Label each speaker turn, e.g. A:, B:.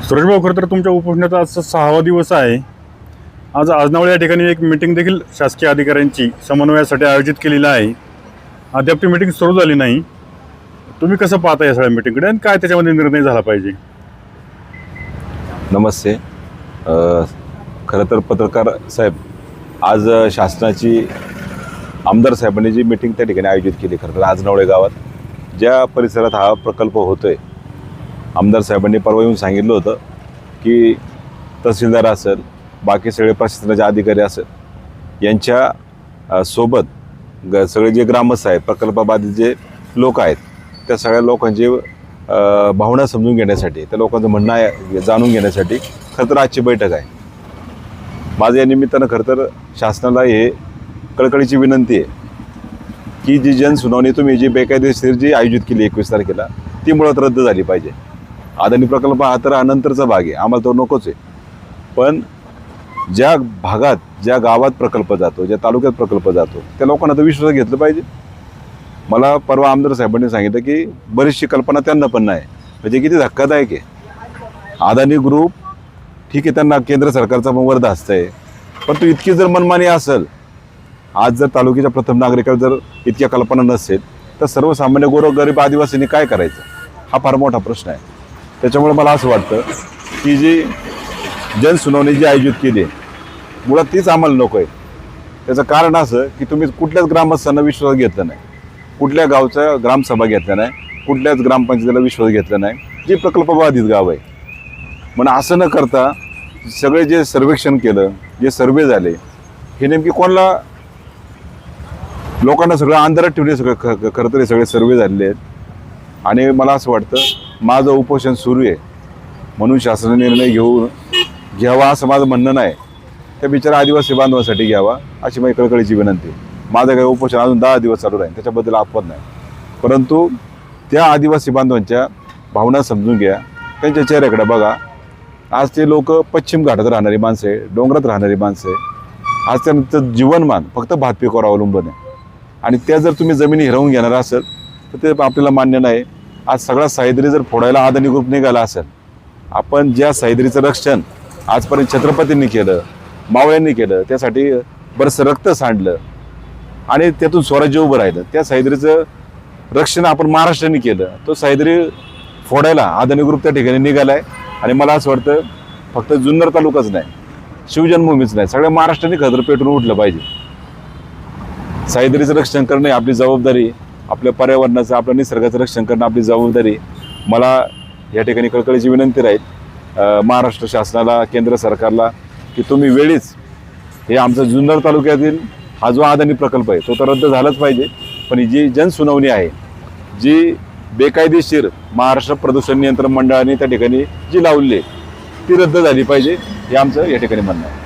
A: सुरेश भाऊ, खरं तर तुमच्या उपोषणाचा आज 6वा दिवस आहे. आज आजनावळे या ठिकाणी एक मीटिंग देखील शासकीय अधिकाऱ्यांची समन्वयासाठी आयोजित केलेली आहे. अद्याप ती मीटिंग सुरू झाली नाही. तुम्ही कसं पाहता या सगळ्या मीटिंगकडे आणि काय त्याच्यामध्ये निर्णय झाला पाहिजे?
B: नमस्ते. खरं तर पत्रकार साहेब, आज शासनाची आमदार साहेबांनी जी मीटिंग त्या ठिकाणी आयोजित केली, खरं तर आजनावळे गावात ज्या परिसरात हा प्रकल्प होतो आहे, आमदार साहेबांनी परवा येऊन सांगितलं होतं की तहसीलदार असेल, बाकी सगळे प्रशासनाचे अधिकारी असेल, यांच्या सोबत सगळे जे ग्रामस्थ आहेत, प्रकल्पाबाधित जे लोक आहेत, त्या सगळ्या लोकांची भावना समजून घेण्यासाठी, त्या लोकांचं म्हणणं आहे जाणून घेण्यासाठी खरं तर आजची बैठक आहे. माझं या निमित्तानं खरं तर शासनाला हे कळकळीची विनंती आहे की जी जनसुनावणी तुम्ही जी बेकायदेशीर जी आयोजित केली 21 तारखेला, ती मुळात रद्द झाली पाहिजे. अदानी प्रकल्प हा तर नंतरचा भाग आहे, आम्हाला तो नकोच आहे. पण ज्या भागात, ज्या गावात प्रकल्प जातो, ज्या तालुक्यात प्रकल्प जातो, त्या लोकांना तर विश्वास घेतलं पाहिजे. मला परवा आमदार साहेबांनी सांगितलं की बरीचशी कल्पना त्यांना पण नाही. म्हणजे किती धक्कादायक आहे. अदानी ग्रुप ठीक आहे, त्यांना केंद्र सरकारचा पण वरदा हस्त आहे, पण तू इतकी जर मनमानी असेल, आज जर तालुक्याच्या प्रथम नागरिकाला जर इतक्या कल्पना नसेल, तर सर्वसामान्य गोरगरीब आदिवासींनी काय करायचं, हा फार मोठा प्रश्न आहे. त्याच्यामुळे मला असं वाटतं की जी जनसुनावणी जी आयोजित केली आहे, मुळात तीच आम्हाला नको आहे. त्याचं कारण असं की तुम्ही कुठल्याच ग्रामस्थांना विश्वास घेतला नाही, कुठल्या गावच्या ग्रामसभा घेतल्या नाही, कुठल्याच ग्रामपंचायतीला विश्वास घेतला नाही, जी प्रकल्पबाधित गाव आहे. म्हणून असं न करता सगळे जे सर्वेक्षण केलं, जे सर्वे झाले, हे नेमकी कोणाला, लोकांना सगळं अंधारात ठेवले. सगळं खरं तर हे सगळे सर्वे झालेले आहेत. आणि मला असं वाटतं माझं उपोषण सुरू आहे म्हणून शासनाने निर्णय घ्यावा असं माझं म्हणणं नाही. त्या बिचारा आदिवासी बांधवांसाठी घ्यावा अशी माझी कळकळीची विनंती. माझं काही उपोषण अजून 10 दिवस चालू राहील, त्याच्याबद्दल अपवाद नाही. परंतु त्या आदिवासी बांधवांच्या भावना समजून घ्या, त्यांच्या चेहऱ्याकडे बघा. आज ते लोक पश्चिम घाटात राहणारी माणसं आहे, डोंगरात राहणारी माणसं आहे. आज त्यांचं जीवनमान फक्त भात पिकावर अवलंबून आहे. आणि त्या जर तुम्ही जमिनी हिरावून घेणार असेल तर ते आपल्याला मान्य नाही. आज सगळा सह्याद्री जर फोडायला अदानी ग्रुप निघाला असेल, आपण ज्या सह्याद्रीचं रक्षण आजपर्यंत छत्रपतींनी केलं, मावळ्यांनी केलं, त्यासाठी बरंचसं रक्त सांडलं आणि त्यातून स्वराज्य उभं राहिलं, त्या सह्याद्रीचं रक्षण आपण महाराष्ट्राने केलं. तो सह्याद्री फोडायला अदानी ग्रुप त्या ठिकाणी निघाला आहे. आणि मला असं वाटतं फक्त जुन्नर तालुकाच नाही, शिवजन्मभूमीच नाही, सगळ्या महाराष्ट्राने खतर पेटून उठलं पाहिजे. सह्याद्रीचं रक्षण करणं आपली जबाबदारी, आपल्या पर्यावरणाचं, आपल्या निसर्गाचं रक्षण करणं आपली जबाबदारी. मला या ठिकाणी कळकळीची विनंती राहील महाराष्ट्र शासनाला, केंद्र सरकारला, की तुम्ही वेळीच हे आमचा जुन्नर तालुक्यातील हा जो अदानी प्रकल्प आहे तो तर रद्द झालाच पाहिजे. पण ही जी जनसुनावणी आहे, जी बेकायदेशीर महाराष्ट्र प्रदूषण नियंत्रण मंडळाने त्या ठिकाणी जी लावली आहे, ती रद्द झाली पाहिजे, हे आमचं या ठिकाणी म्हणणं आहे.